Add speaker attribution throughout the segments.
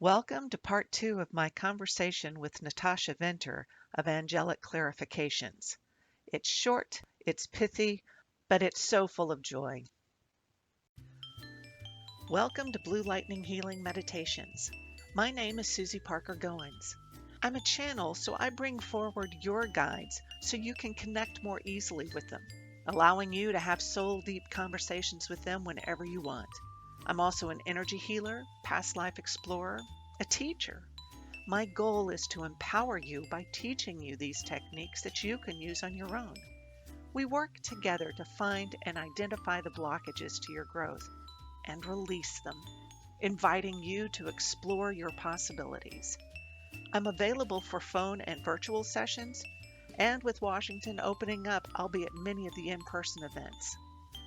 Speaker 1: Welcome to part two of my conversation with Natasha Venter of Angelic Clarifications. It's short, it's pithy, but it's so full of joy. Welcome to Blue Lightning Healing Meditations. My name is Susie Parker Goins. I'm a channel, so I bring forward your guides so you can connect more easily with them, allowing you to have soul deep conversations with them whenever you want. I'm also an energy healer, past life explorer, a teacher. My goal is to empower you by teaching you these techniques that you can use on your own. We work together to find and identify the blockages to your growth and release them, inviting you to explore your possibilities. I'm available for phone and virtual sessions, and with Washington opening up, I'll be at many of the in-person events.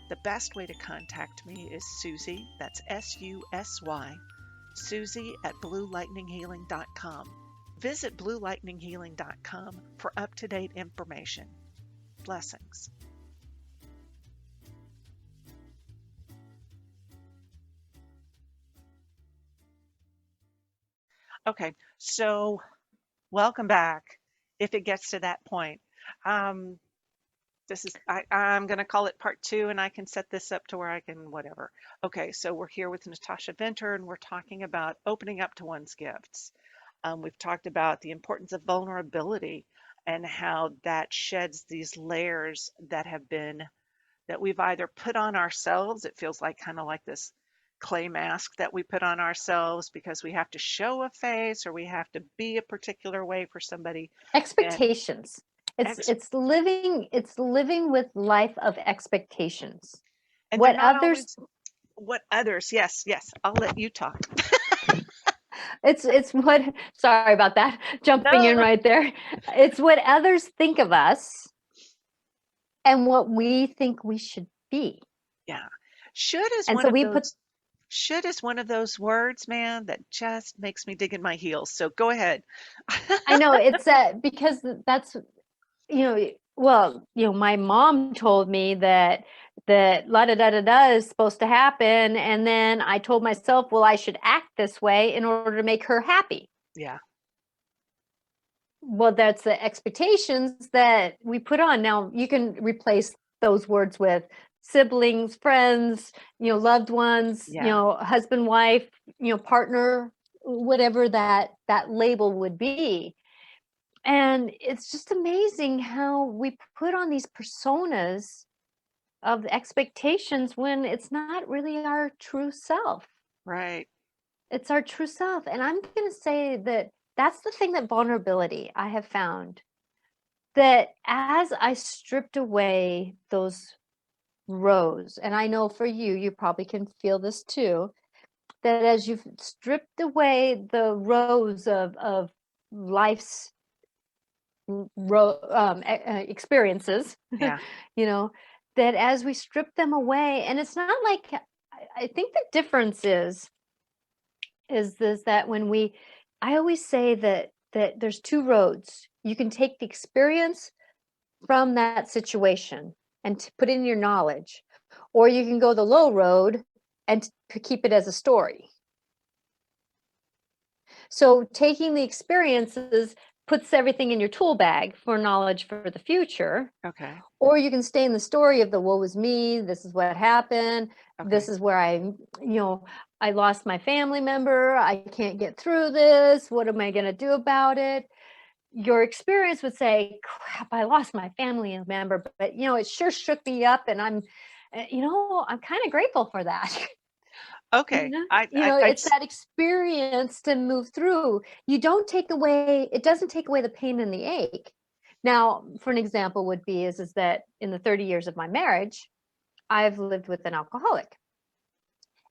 Speaker 1: The best way to contact me is Susie, that's S-U-S-Y, Susie at BlueLightningHealing.com. Visit BlueLightningHealing.com for up-to-date information. Blessings. Okay, so welcome back. If it gets to that point, um, I'm going to call it part two, and I can set this up to where I can whatever. Okay, so we're here with Natasha Venter, and we're talking about opening up to one's gifts. We've talked about the importance of vulnerability and how that sheds these layers that we've either put on ourselves. It feels like kind of like this clay mask that we put on ourselves because we have to show a face or we have to be a particular way for somebody. And
Speaker 2: Expectations. It's
Speaker 1: ex-
Speaker 2: it's living with life of expectations.
Speaker 1: and they're
Speaker 2: What
Speaker 1: not
Speaker 2: others
Speaker 1: always what others. Yes, I'll let you talk.
Speaker 2: it's what sorry about that, jumping in
Speaker 1: No,
Speaker 2: right there. It's what others think of us and what we think we should be.
Speaker 1: yeah. Should is
Speaker 2: And
Speaker 1: one
Speaker 2: so
Speaker 1: of
Speaker 2: we put
Speaker 1: those should is one of those words, man, that just makes me dig in my heels. So go ahead.
Speaker 2: I know it's because that's my mom told me that la da da da da is supposed to happen, and then I told myself, well, I should act this way in order to make her happy.
Speaker 1: Yeah.
Speaker 2: Well, that's the expectations that we put on. Now you can replace those words with siblings, friends, loved ones,
Speaker 1: Yeah.
Speaker 2: husband, wife, partner, whatever that label would be. And it's just amazing how we put on these personas of expectations when it's not really our true self.
Speaker 1: Right.
Speaker 2: It's our true self. And I'm going to say that that's the thing that vulnerability I have found, that as I stripped away those rows, and I know for you, you probably can feel this too, that as you've stripped away the rows of life's experiences,
Speaker 1: Yeah.
Speaker 2: you know, that as we strip them away, and it's not like, I think the difference is this, that I always say that there's two roads. You can take the experience from that situation and to put in your knowledge, or you can go the low road and to keep it as a story. So taking the experiences puts everything in your tool bag for knowledge for the future.
Speaker 1: Okay.
Speaker 2: Or you can stay in the story of the woe was me, this is what happened, this
Speaker 1: Okay.
Speaker 2: is where I lost my family member, I can't get through this, what am I going to do about it? Your experience would say, crap, I lost my family member, but it sure shook me up, and I'm kind of grateful for that.
Speaker 1: Okay. I
Speaker 2: It's that experience to move through. It doesn't take away the pain and the ache. Now, for an example would be is that in the 30 years of my marriage, I've lived with an alcoholic.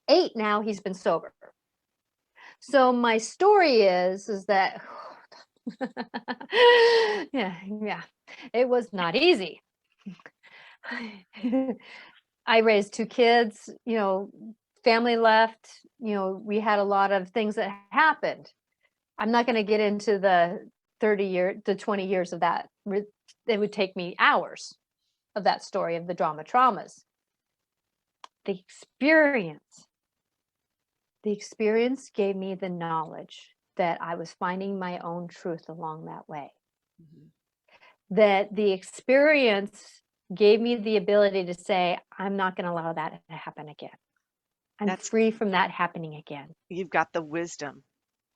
Speaker 2: 8 now he's been sober. So my story is that yeah, it was not easy. I raised 2 kids, family left, we had a lot of things that happened. I'm not going to get into the 20 years of that. It would take me hours of that story of the traumas. The experience The experience gave me the knowledge that I was finding my own truth along that way.
Speaker 1: Mhm.
Speaker 2: That the experience gave me the ability to say, I'm not going to allow that to happen again. I'm
Speaker 1: That's
Speaker 2: free from that happening again.
Speaker 1: You've got the wisdom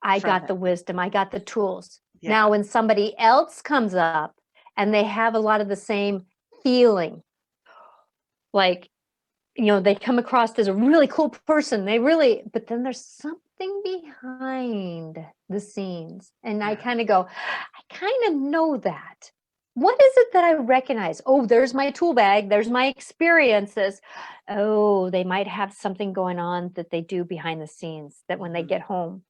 Speaker 2: I
Speaker 1: from
Speaker 2: got
Speaker 1: it.
Speaker 2: the wisdom. I got the tools.
Speaker 1: Yeah.
Speaker 2: Now, when somebody else comes up and they have a lot of the same feeling, like, they come across as a really cool person. But then there's something behind the scenes. And I
Speaker 1: Yeah.
Speaker 2: kind of go, I kind of know that. What is it that I recognize? Oh, there's my tool bag. There's my experiences. Oh, they might have something going on that they do behind the scenes that when they get home,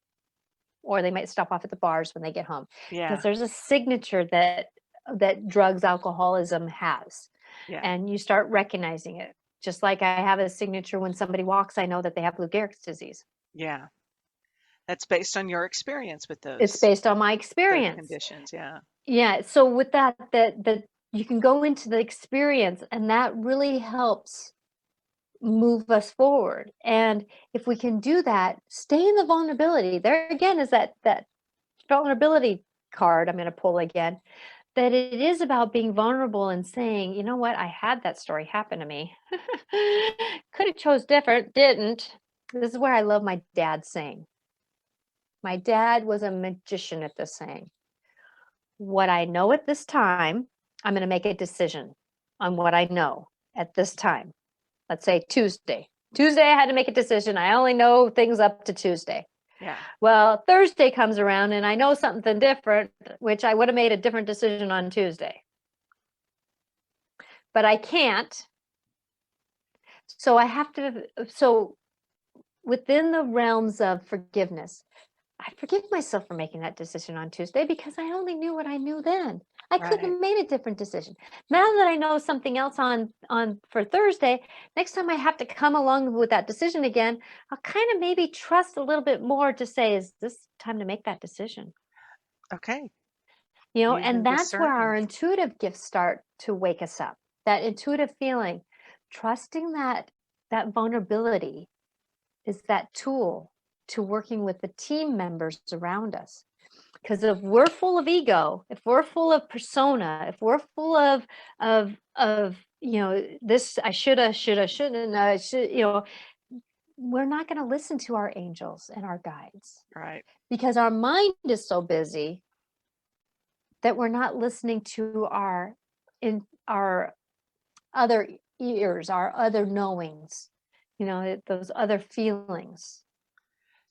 Speaker 2: or they might stop off at the bars when they get home,
Speaker 1: Yeah.
Speaker 2: because there's a signature that drugs, alcoholism has.
Speaker 1: Yeah.
Speaker 2: And you start recognizing it. Just like I have a signature when somebody walks, I know that they have Lou Gehrig's disease.
Speaker 1: Yeah. That's based on your experience with
Speaker 2: It's
Speaker 1: those
Speaker 2: based on my experience.
Speaker 1: conditions. Yeah.
Speaker 2: Yeah. So with that you can go into the experience, and that really helps move us forward. And if we can do that, stay in the vulnerability. There again is that vulnerability card I'm going to pull again. That it is about being vulnerable and saying, you know what, I had that story happen to me. Could have chose different, didn't. This is where I love my dad saying. My dad was a magician at this saying. What I know at this time, I'm going to make a decision on what I know at this time. Let's say Tuesday. Tuesday, I had to make a decision. I only know things up to Tuesday.
Speaker 1: Yeah.
Speaker 2: Well, Thursday comes around and I know something different, which I would have made a different decision on Tuesday. But I can't. So I have to, so within the realms of forgiveness, I forgive myself for making that decision on Tuesday because I only knew what I knew then. I couldn't
Speaker 1: Right.
Speaker 2: have made a different decision. Now that I know something else on for Thursday, next time I have to come along with that decision again, I'll kind of maybe trust a little bit more to say, is this time to make that decision?
Speaker 1: Okay.
Speaker 2: And
Speaker 1: Using
Speaker 2: that's where our
Speaker 1: discernment.
Speaker 2: intuitive gifts start to wake us up. That intuitive feeling, trusting that vulnerability is that tool to working with the team members around us. Because if we're full of ego, if we're full of persona, if we're full of this I shoulda, shouldn't, I should, we're not going to listen to our angels and our guides.
Speaker 1: Right.
Speaker 2: Because our mind is so busy that we're not listening to our other ears, our other knowings, those other feelings.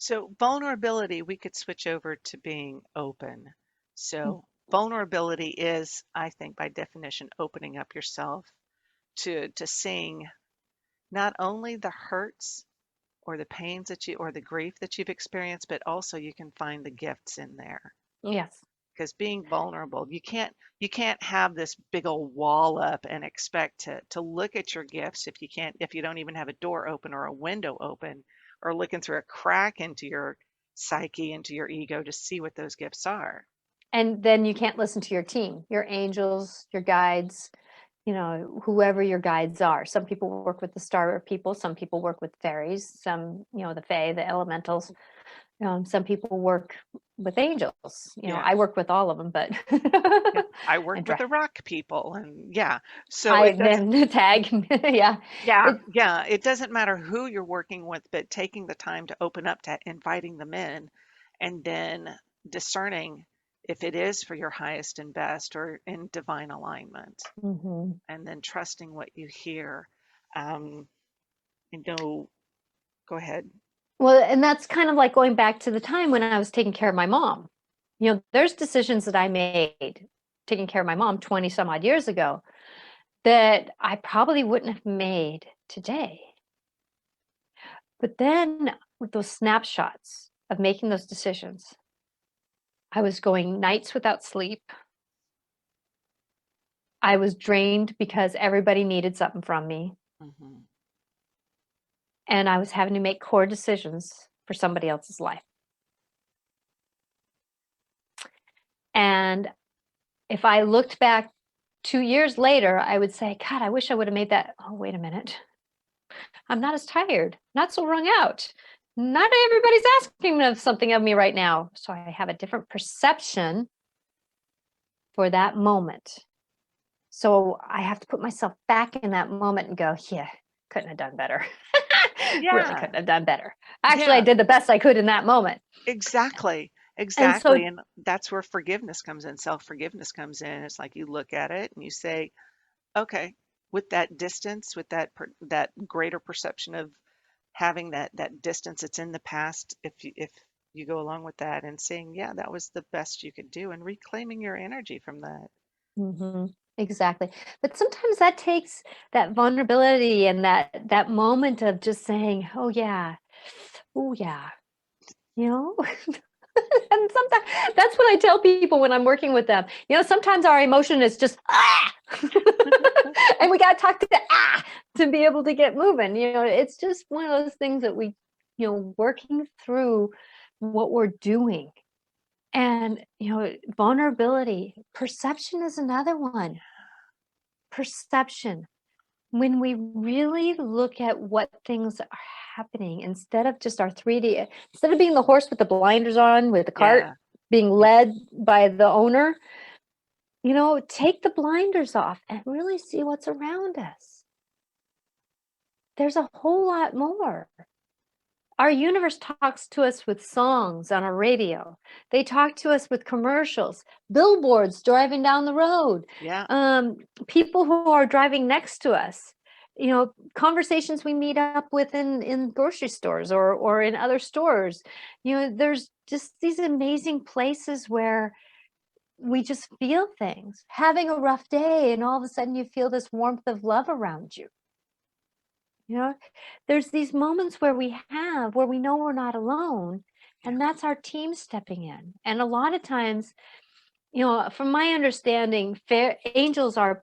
Speaker 1: So vulnerability, we could switch over to being open. So vulnerability is, I think, by definition, opening up yourself to seeing not only the hurts or the pains that you or the grief that you've experienced, but also you can find the gifts in there.
Speaker 2: Yes.
Speaker 1: Because being vulnerable, you can't have this big old wall up and expect to look at your gifts if you don't even have a door open or a window open or looking through a crack into your psyche, into your ego to see what those gifts are.
Speaker 2: And then you can't listen to your team, your angels, your guides, whoever your guides are. Some people work with the star people, some people work with fairies, some, the fae, the elementals. Some people work with angels.
Speaker 1: Yeah.
Speaker 2: I work with all of them, but
Speaker 1: Yeah. I work
Speaker 2: and
Speaker 1: with
Speaker 2: try.
Speaker 1: the rock people and yeah. So
Speaker 2: I
Speaker 1: it does
Speaker 2: then tag, yeah.
Speaker 1: yeah, it doesn't matter who you're working with, but taking the time to open up to inviting them in and then discerning if it is for your highest and best or in divine alignment,
Speaker 2: Mhm.
Speaker 1: and then trusting what you hear. Um, you know, go ahead.
Speaker 2: Well, and that's kind of like going back to the time when I was taking care of my mom. There's decisions that I made taking care of my mom 20 some odd years ago that I probably wouldn't have made today. But then with those snapshots of making those decisions, I was going nights without sleep. I was drained because everybody needed something from me.
Speaker 1: Hmm.
Speaker 2: And I was having to make core decisions for somebody else's life. And if I looked back 2 years later, I would say, God, I wish I would have made that. Oh, wait a minute. I'm not as tired, not so wrung out. not everybody's asking of something of me right now. So I have a different perception for that moment. So I have to put myself back in that moment and go, yeah, couldn't have done better. Really
Speaker 1: Yeah.
Speaker 2: couldn't have done better. Actually, I
Speaker 1: Yeah.
Speaker 2: did the best I could in that moment.
Speaker 1: Exactly.
Speaker 2: And so,
Speaker 1: Exactly. And that's where forgiveness comes in. Self-forgiveness comes in. It's like you look at it and you say, okay, with that distance, with that greater perception of having that distance, it's in the past. If you go along with that and saying, yeah, that was the best you could do, and reclaiming your energy from that.
Speaker 2: exactly. But sometimes that takes that vulnerability and that moment of just saying, oh yeah, you know. And sometimes that's what I tell people when I'm working with them. Sometimes our emotion is just and we got to talk to to be able to get moving. It's just one of those things that we, working through what we're doing. And, vulnerability, perception is another one. Perception. When we really look at what things are happening, instead of just our 3D, instead of being the horse with the blinders on, with the cart
Speaker 1: Yeah.
Speaker 2: being
Speaker 1: Yeah.
Speaker 2: led by the owner, take the blinders off and really see what's around us. There's a whole lot more. Our universe talks to us with songs on our radio. They talk to us with commercials, billboards driving down the road,
Speaker 1: Yeah.
Speaker 2: people who are driving next to us, conversations we meet up with in grocery stores or in other stores. There's just these amazing places where we just feel things. Having a rough day, and all of a sudden you feel this warmth of love around you. You know, there's these moments where we know we're not alone,
Speaker 1: Yeah.
Speaker 2: and that's our team stepping in. And a lot of times, from my understanding, angels are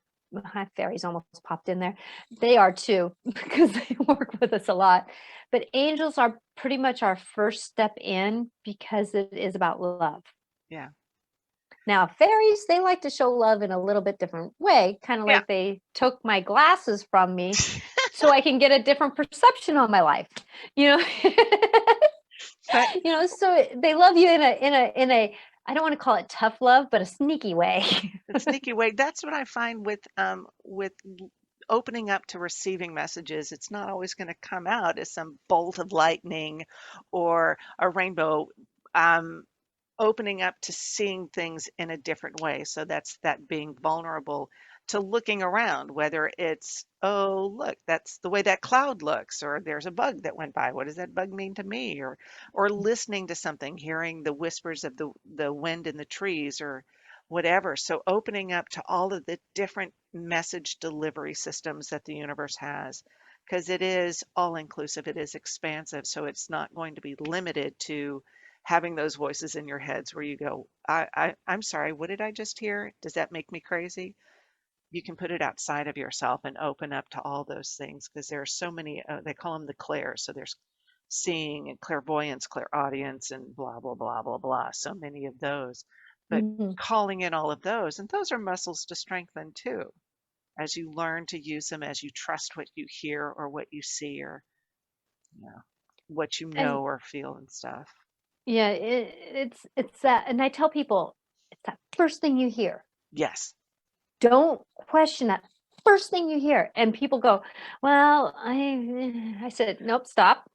Speaker 2: fairies almost popped in there. They are too, because they work with us a lot. But angels are pretty much our first step in because it is about love.
Speaker 1: Yeah.
Speaker 2: Now, fairies, they like to show love in a little bit different way, kind of
Speaker 1: Yeah.
Speaker 2: like they took my glasses from me so I can get a different perception on my life. You know,
Speaker 1: But
Speaker 2: so they love you in a I don't want to call it tough love, but a sneaky way.
Speaker 1: the sneaky way, that's what I find with opening up to receiving messages. It's not always going to come out as some bolt of lightning or a rainbow. Um, Opening up to seeing things in a different way. So that's that being vulnerable to looking around, whether it's, oh, look, that's the way that cloud looks, or there's a bug that went by. What does that bug mean to me? Or listening to something, hearing the whispers of the wind in the trees or whatever. So opening up to all of the different message delivery systems that the universe has. Because it is all inclusive, it is expansive. So it's not going to be limited to having those voices in your heads where you go, I'm sorry, what did I just hear? Does that make me crazy? You can put it outside of yourself and open up to all those things because there are so many, they call them the clairs. So there's seeing and clairvoyance, clairaudience, and blah, blah, blah, blah, blah. So many of those. But
Speaker 2: Mhm.
Speaker 1: calling in all of those, and those are muscles to strengthen too, as you learn to use them, as you trust what you hear or what you see or you know, what you
Speaker 2: And
Speaker 1: know or feel and stuff.
Speaker 2: yeah, it's that, and I tell people it's that first thing you hear.
Speaker 1: Yes.
Speaker 2: Don't question that first thing you hear. And people go, well, I said, nope, stop.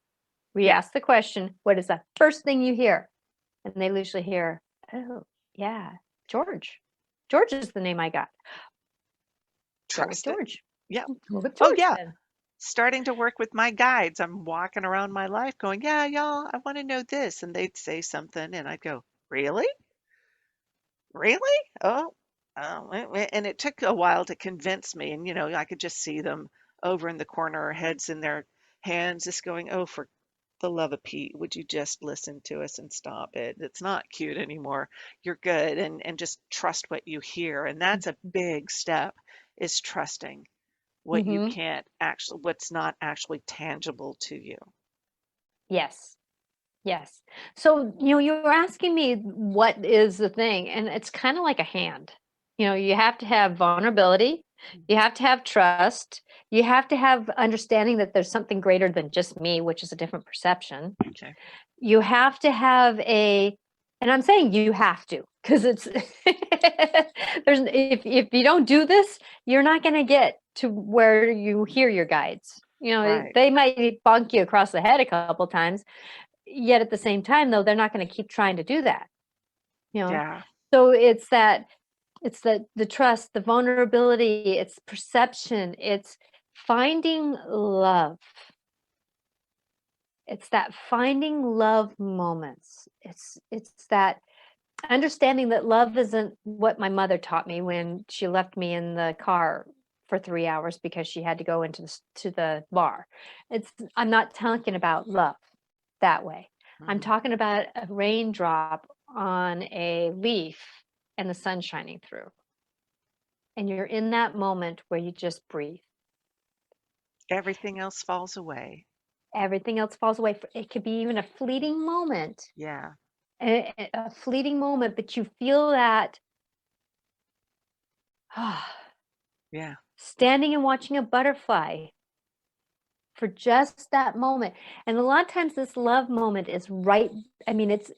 Speaker 2: We
Speaker 1: Yeah.
Speaker 2: ask the question, what is the first thing you hear? And they usually hear, oh, yeah, George. George is the name I got. Go with
Speaker 1: Trust it.
Speaker 2: George.
Speaker 1: Yeah.
Speaker 2: Go with
Speaker 1: Oh,
Speaker 2: George
Speaker 1: yeah.
Speaker 2: then.
Speaker 1: Starting to work with my guides. I'm walking around my life going, yeah, y'all, I want to know this. And they'd say something, and I'd go, really? Really? Oh, and it took a while to convince me. And, I could just see them over in the corner, heads in their hands, just going, oh, for the love of Pete, would you just listen to us and stop it? It's not cute anymore. You're good. And just trust what you hear. And that's a big step is trusting what you
Speaker 2: Mm-hmm.
Speaker 1: can't actually, what's not actually tangible to you.
Speaker 2: Yes. Yes. So, you were asking me what is the thing, and it's kind of like a hand. You have to have vulnerability, You have to have trust. You have to have understanding that there's something greater than just me, which is a different perception.
Speaker 1: Okay.
Speaker 2: You have to have and I'm saying you have to, because it's if you don't do this, you're not going to get to where you hear your guides.
Speaker 1: Right.
Speaker 2: They might bonk you across the head a couple times, yet at the same time, though, they're not going to keep trying to do that.
Speaker 1: Yeah.
Speaker 2: So it's the trust, the vulnerability, it's perception, it's finding love. It's that finding love moments. It's that understanding that love isn't what my mother taught me when she left me in the car for 3 hours because she had to go to the bar. I'm not talking about love that way. I'm
Speaker 1: Hmm.
Speaker 2: talking about a raindrop on a leaf and the sun shining through. And you're in that moment where you just breathe.
Speaker 1: Everything else falls away.
Speaker 2: Everything else falls away. It could be even a fleeting moment,
Speaker 1: Yeah.
Speaker 2: a fleeting moment, but you feel that
Speaker 1: Yeah.
Speaker 2: standing and watching a butterfly for just that moment. And a lot of times this love moment is right. I mean, it's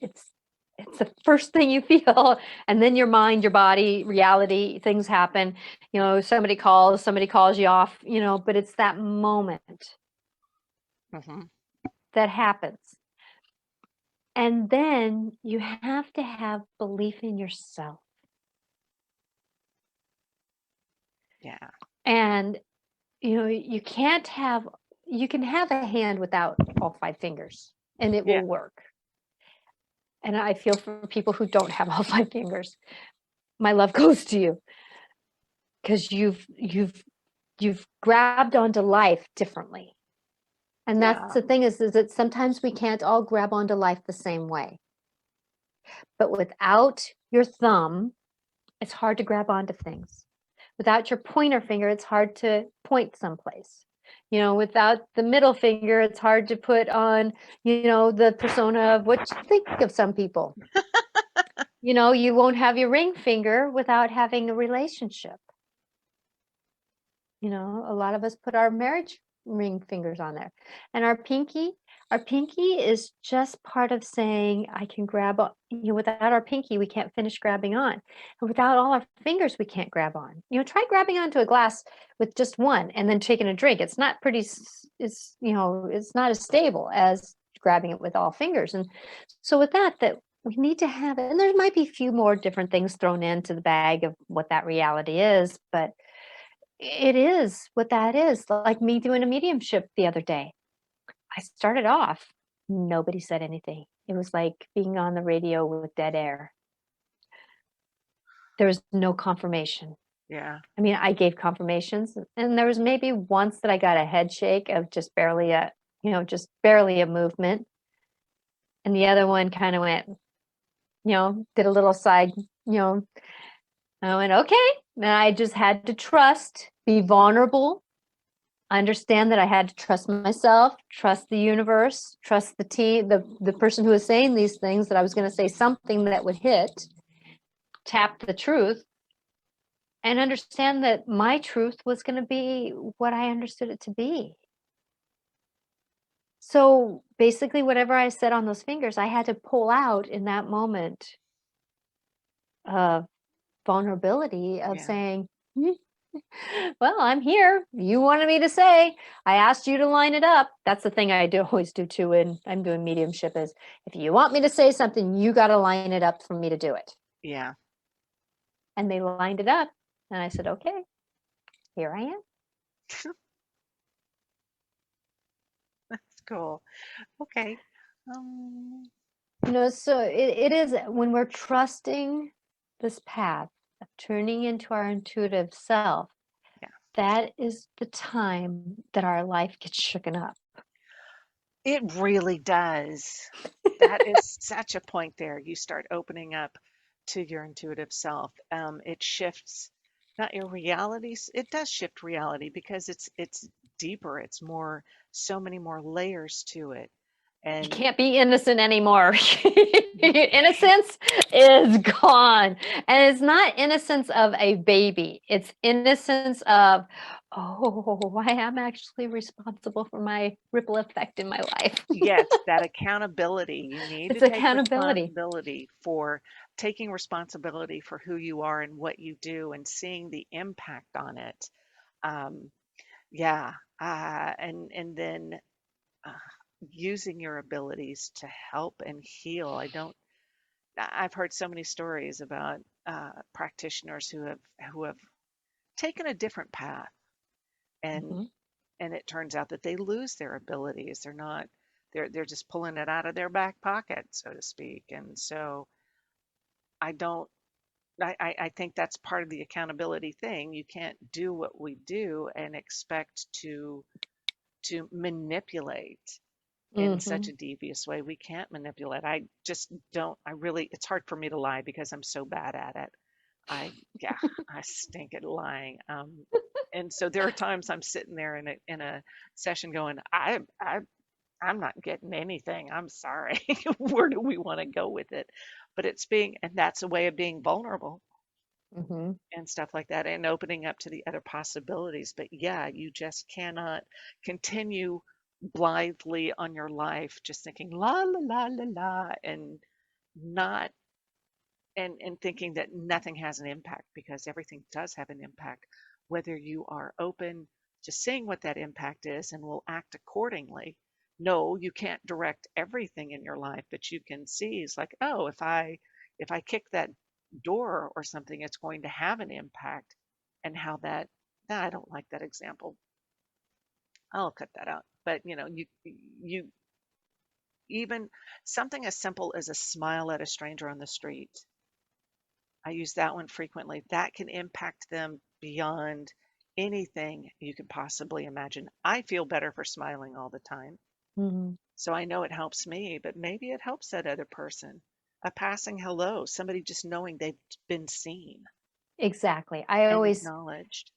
Speaker 2: the first thing you feel, and then your mind, your body, reality, things happen. Somebody calls you off, but it's that moment
Speaker 1: Hmm.
Speaker 2: that happens. And then you have to have belief in yourself.
Speaker 1: Yeah.
Speaker 2: And you can't have you can have a hand without all 5 fingers, and it
Speaker 1: Yeah.
Speaker 2: will work. And I feel for people who don't have all 5 fingers. My love goes to you, because you've grabbed onto life differently. And that's
Speaker 1: Yeah.
Speaker 2: the thing, is that sometimes we can't all grab onto life the same way. But without your thumb, it's hard to grab onto things. Without your pointer finger, it's hard to point someplace. Without the middle finger, it's hard to put on, the persona of what you think of some people. You won't have your ring finger without having a relationship. A lot of us put our marriage ring fingers on there. And our pinky is just part of saying, I can grab on. Without our pinky, we can't finish grabbing on. And without all our fingers, we can't grab on. Try grabbing onto a glass with just one and then taking a drink. It's not it's not as stable as grabbing it with all fingers. And so with that we need to have it. And there might be a few more different things thrown into the bag of what that reality is, but it is what that is. Like me doing a mediumship the other day. I started off, nobody said anything. It was like being on the radio with dead air. There was no confirmation.
Speaker 1: Yeah.
Speaker 2: I mean, I gave confirmations, and there was maybe once that I got a head shake of just barely a movement. And the other one kind of went, did a little side, I went, okay. And I just had to trust, be vulnerable, understand that I had to trust myself, trust the universe, trust the team, the person who was saying these things, that I was going to say something that would hit, tap the truth, and understand that my truth was going to be what I understood it to be. So basically, whatever I said on those fingers, I had to pull out in that moment of vulnerability of
Speaker 1: Yeah.
Speaker 2: saying, well, I'm here. You wanted me to say. I asked you to line it up. That's the thing I always do too when I'm doing mediumship, is if you want me to say something, you got to line it up for me to do it.
Speaker 1: Yeah.
Speaker 2: And they lined it up. And I said, okay, here I am.
Speaker 1: That's cool. Okay. Um,
Speaker 2: So it is when we're trusting this path of turning into our intuitive self,
Speaker 1: yeah.
Speaker 2: that is the time that our life gets shooken up.
Speaker 1: It really does. That is such a point there. You start opening up to your intuitive self. It shifts not your realities. It does shift reality because it's deeper. It's more, so many more layers to it.
Speaker 2: You
Speaker 1: And
Speaker 2: can't be innocent anymore. Innocence is gone. And it's not innocence of a baby. It's innocence of, oh, I am actually responsible for my ripple effect in my life.
Speaker 1: yes, that accountability. You need to
Speaker 2: It's
Speaker 1: take
Speaker 2: accountability.
Speaker 1: responsibility for taking responsibility for who you are and what you do and seeing the impact on it. Um, yeah, and then uh, using your abilities to help and heal. I've heard so many stories about practitioners who have taken a different path, and
Speaker 2: Hmm.
Speaker 1: and it turns out that they lose their abilities. They're just pulling it out of their back pocket, so to speak. And so I don't I think that's part of the accountability thing. You can't do what we do and expect to manipulate in such
Speaker 2: Hmm.
Speaker 1: a devious way. We can't manipulate. I just don't. I really, it's hard for me to lie because I'm so bad at it. Yeah, I stink at lying. And so there are times I'm sitting there in a session going, I'm not getting anything. I'm sorry. Where do we want to go with it? But and that's a way of being vulnerable
Speaker 2: Hmm.
Speaker 1: and stuff like that and opening up to the other possibilities. But yeah, you just cannot continue blithely on your life just thinking la la la la la and not and thinking that nothing has an impact, because everything does have an impact, whether you are open to seeing what that impact is and will act accordingly. No, you can't direct everything in your life, but you can see it's like, oh, if I kick that door or something, it's going to have an impact. And how that nah, I don't like that example. I'll cut that out. But you even something as simple as a smile at a stranger on the street. I use that one frequently. That can impact them beyond anything you could possibly imagine. I feel better for smiling all the time.
Speaker 2: Hmm.
Speaker 1: So I know it helps me, but maybe it helps that other person. A passing hello, somebody just knowing they've been seen
Speaker 2: Exactly. I
Speaker 1: and
Speaker 2: always,
Speaker 1: acknowledged.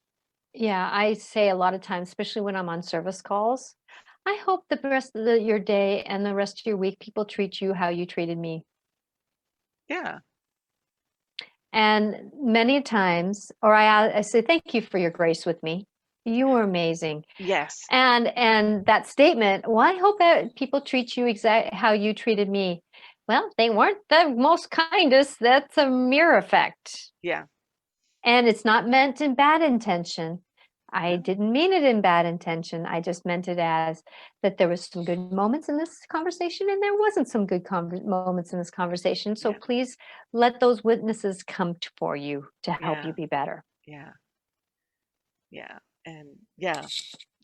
Speaker 2: yeah, I say a lot of times, especially when I'm on service calls, I hope the rest of your day and the rest of your week, people treat you how you treated me.
Speaker 1: Yeah.
Speaker 2: And many times, or I say, thank you for your grace with me. You were amazing.
Speaker 1: Yes.
Speaker 2: And that statement, well, I hope that people treat you exactly how you treated me. Well, they weren't the most kindest. That's a mirror effect.
Speaker 1: Yeah.
Speaker 2: And it's not meant in bad intention. I
Speaker 1: No.
Speaker 2: didn't mean it in bad intention. I just meant it as that there was some good moments in this conversation and there wasn't some good moments in this conversation. So
Speaker 1: Yeah.
Speaker 2: please let those witnesses come for you to help you
Speaker 1: Yeah.
Speaker 2: be better.
Speaker 1: Yeah. Yeah. And yeah,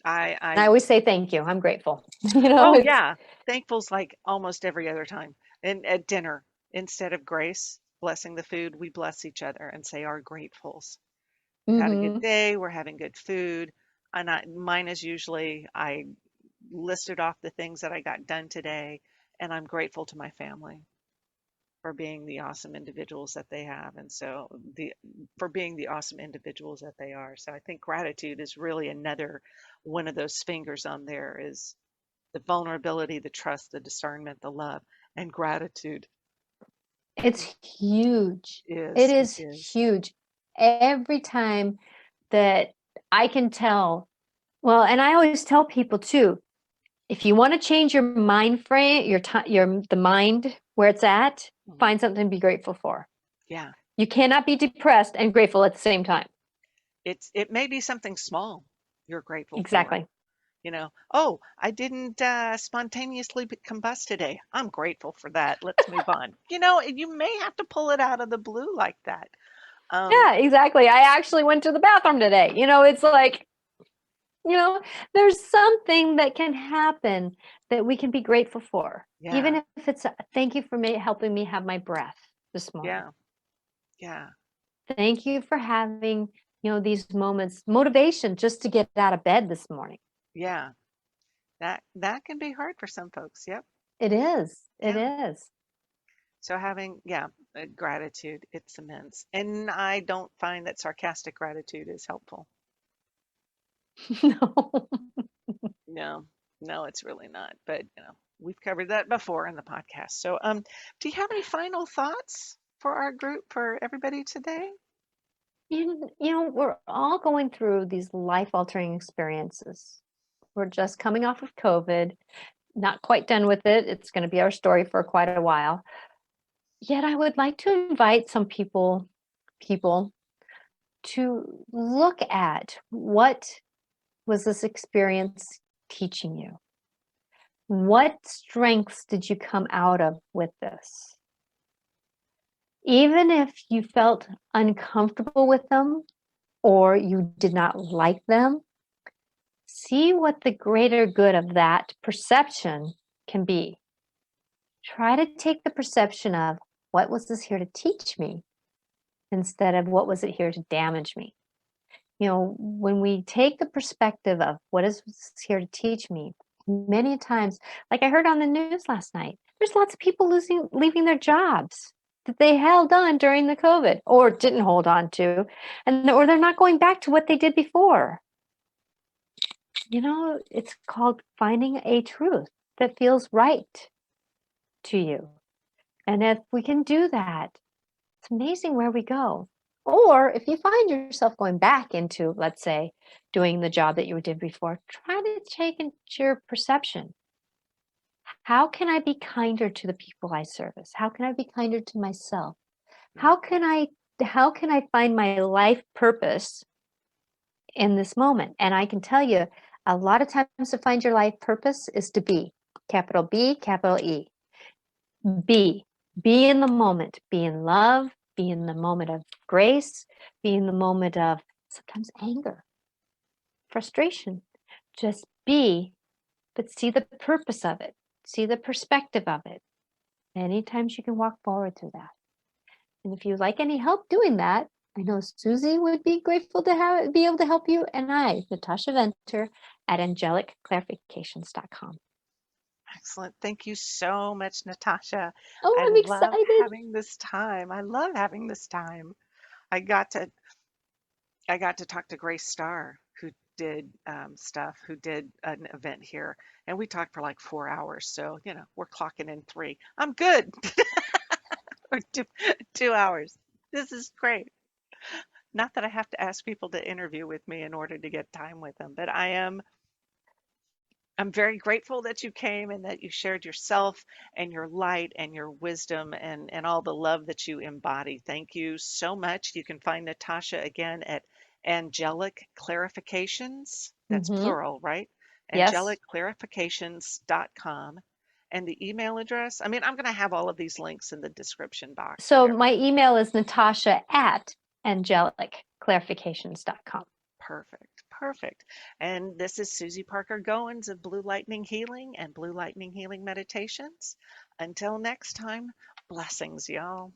Speaker 1: I
Speaker 2: And I always say thank you. I'm grateful. You know,
Speaker 1: oh
Speaker 2: it's
Speaker 1: yeah, thankful's like almost every other time. And at dinner, instead of grace, blessing the food, we bless each other and say our gratefuls. We've had a good
Speaker 2: mm-hmm.
Speaker 1: day, we're having good food. Mine is usually I listed off the things that I got done today, and I'm grateful to my family for being the awesome individuals that they have, and so the for being the awesome individuals that they are. So I think gratitude is really another one of those fingers on there is the vulnerability, the trust, the discernment, the love, and gratitude
Speaker 2: It's huge. It
Speaker 1: is, it
Speaker 2: is
Speaker 1: is.
Speaker 2: huge. Every time that I can tell, well, and I always tell people too, if you want to change your mind frame, your time, the mind where it's at,
Speaker 1: Mhm.
Speaker 2: find something to be grateful for.
Speaker 1: Yeah,
Speaker 2: You cannot be depressed and grateful at the same time.
Speaker 1: it may be something small you're grateful for.
Speaker 2: Exactly.
Speaker 1: Oh, I didn't spontaneously combust today. I'm grateful for that. Let's move on. You may have to pull it out of the blue like that. Um,
Speaker 2: Yeah, exactly. I actually went to the bathroom today. It's like, you know, there's something that can happen that we can be grateful for.
Speaker 1: yeah,
Speaker 2: Even if it's thank you for helping me have my breath this morning.
Speaker 1: yeah, yeah,
Speaker 2: Thank you for having, these moments, motivation just to get out of bed this morning.
Speaker 1: yeah. That can be hard for some folks. Yep.
Speaker 2: It is. It
Speaker 1: Yeah.
Speaker 2: is.
Speaker 1: So having, yeah, gratitude, it's immense. And I don't find that sarcastic gratitude is helpful.
Speaker 2: No.
Speaker 1: No, no, it's really not. But we've covered that before in the podcast. So, do you have any final thoughts for our group, for everybody today?
Speaker 2: We're all going through these life-altering experiences. We're just coming off of COVID, not quite done with it. It's going to be our story for quite a while. Yet I would like to invite some people to look at what was this experience teaching you? What strengths did you come out of with this? Even if you felt uncomfortable with them or you did not like them, see what the greater good of that perception can be. Try to take the perception of what was this here to teach me instead of what was it here to damage me. When we take the perspective of what is this here to teach me, many times, like I heard on the news last night, there's lots of people leaving their jobs that they held on during the COVID or didn't hold on to, or they're not going back to what they did before. It's called finding a truth that feels right to you. And if we can do that, it's amazing where we go. Or if you find yourself going back into, let's say, doing the job that you did before, try to change your perception. How can I be kinder to the people I service? How can I be kinder to myself? How can I find my life purpose in this moment? And I can tell you, a lot of times to find your life purpose is to be, capital B, capital E. Be in the moment, be in love, be in the moment of grace, be in the moment of sometimes anger, frustration. Just be, but see the purpose of it, see the perspective of it. Many times you can walk forward through that. And if you'd like any help doing that, I know Susie would be grateful to be able to help you, and I, Natasha Venter at angelicclarifications.com.
Speaker 1: Excellent. Thank you so much, Natasha.
Speaker 2: Oh,
Speaker 1: I
Speaker 2: I'm
Speaker 1: love
Speaker 2: excited.
Speaker 1: having this time. I love having this time. I got to I got to talk to Grace Starr, who did who did an event here, and we talked for like 4 hours. So we're clocking in three. I'm good. Or 2 hours. This is great. Not that I have to ask people to interview with me in order to get time with them, but I'm very grateful that you came and that you shared yourself and your light and your wisdom and all the love that you embody. Thank you so much. You can find Natasha again at Angelic Clarifications. That's
Speaker 2: Mm-hmm.
Speaker 1: plural, right?
Speaker 2: Yes.
Speaker 1: AngelicClarifications.com. And the email address, I'm going to have all of these links in the description box,
Speaker 2: So
Speaker 1: whatever.
Speaker 2: my email is Natasha at angelicclarifications.com.
Speaker 1: Perfect. Perfect. And this is Susie Parker Goins of Blue Lightning Healing and Blue Lightning Healing Meditations. Until next time, blessings, y'all.